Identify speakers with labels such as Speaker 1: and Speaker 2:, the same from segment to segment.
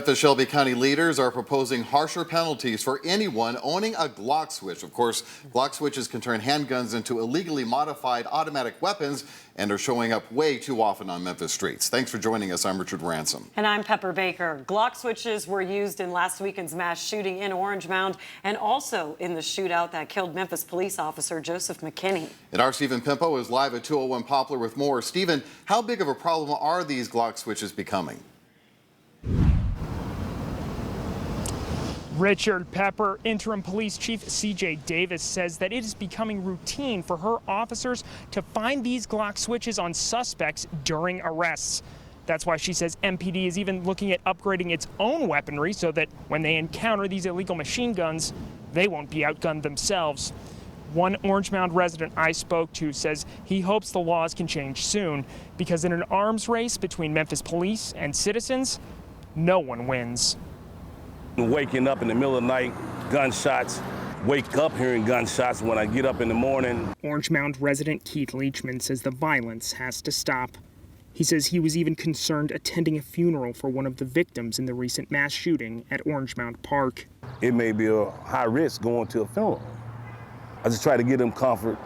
Speaker 1: The Shelby County leaders are proposing harsher penalties for anyone owning a Glock switch. Of course, Glock switches can turn handguns into illegally modified automatic weapons and are showing up way too often on Memphis streets. Thanks for joining us. I'm Richard Ransom.
Speaker 2: And I'm Pepper Baker. Glock switches were used in last weekend's mass shooting in Orange Mound and also in the shootout that killed Memphis police officer Joseph McKinney.
Speaker 1: And our Stephen Pimpo is live at 201 Poplar with more. Stephen, how big of a problem are these Glock switches becoming?
Speaker 3: Richard Pepper, Interim Police Chief C.J. Davis says that it is becoming routine for her officers to find these Glock switches on suspects during arrests. That's why she says MPD is even looking at upgrading its own weaponry so that when they encounter these illegal machine guns, they won't be outgunned themselves. One Orange Mound resident I spoke to says he hopes the laws can change soon because in an arms race between Memphis police and citizens, no one wins.
Speaker 4: Waking up in the middle of the night, gunshots, wake up hearing gunshots when I get up in the morning.
Speaker 3: Orange Mound resident Keith Leachman says the violence has to stop. He says he was even concerned attending a funeral for one of the victims in the recent mass shooting at Orange Mound Park.
Speaker 4: It may be a high risk going to a funeral. I just try to give them comfort,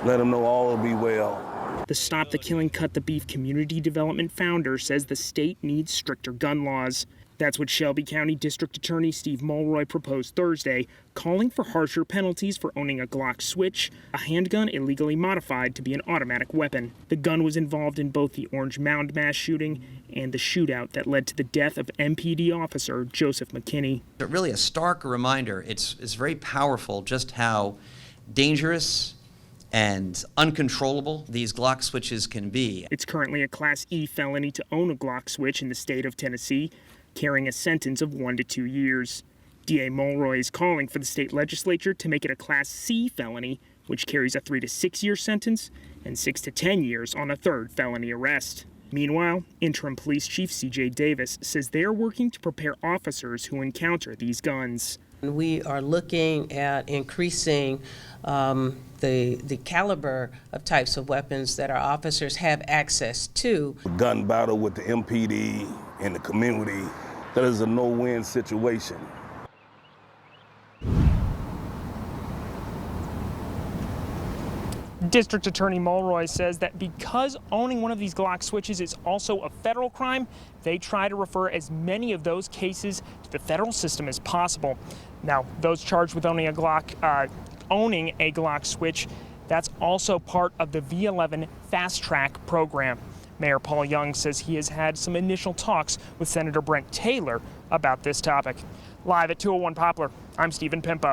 Speaker 4: let them know all will be well.
Speaker 3: The Stop the Killing, Cut the Beef community development founder says the state needs stricter gun laws. That's what Shelby County District Attorney Steve Mulroy proposed Thursday, calling for harsher penalties for owning a Glock switch, a handgun illegally modified to be an automatic weapon. The gun was involved in both the Orange Mound mass shooting and the shootout that led to the death of MPD officer Joseph McKinney.
Speaker 5: Really a stark reminder. It's very powerful just how dangerous and uncontrollable these Glock switches can be.
Speaker 3: It's currently a Class E felony to own a Glock switch in the state of Tennessee, carrying a sentence of 1 to 2 years. D.A. Mulroy is calling for the state legislature to make it a Class C felony, which carries a 3 to 6 year sentence and 6 to 10 years on a third felony arrest. Meanwhile, Interim Police Chief C.J. Davis says they are working to prepare officers who encounter these guns.
Speaker 6: We are looking at increasing the caliber of types of weapons that our officers have access to.
Speaker 4: Gun battle with the MPD and the community, that is a no-win situation.
Speaker 3: District Attorney Mulroy says that because owning one of these Glock switches is also a federal crime, they try to refer as many of those cases to the federal system as possible. Now, those charged with owning a Glock switch, that's also part of the V11 Fast Track program. Mayor Paul Young says he has had some initial talks with Senator Brent Taylor about this topic. Live at 201 Poplar, I'm Stephen Pimpo.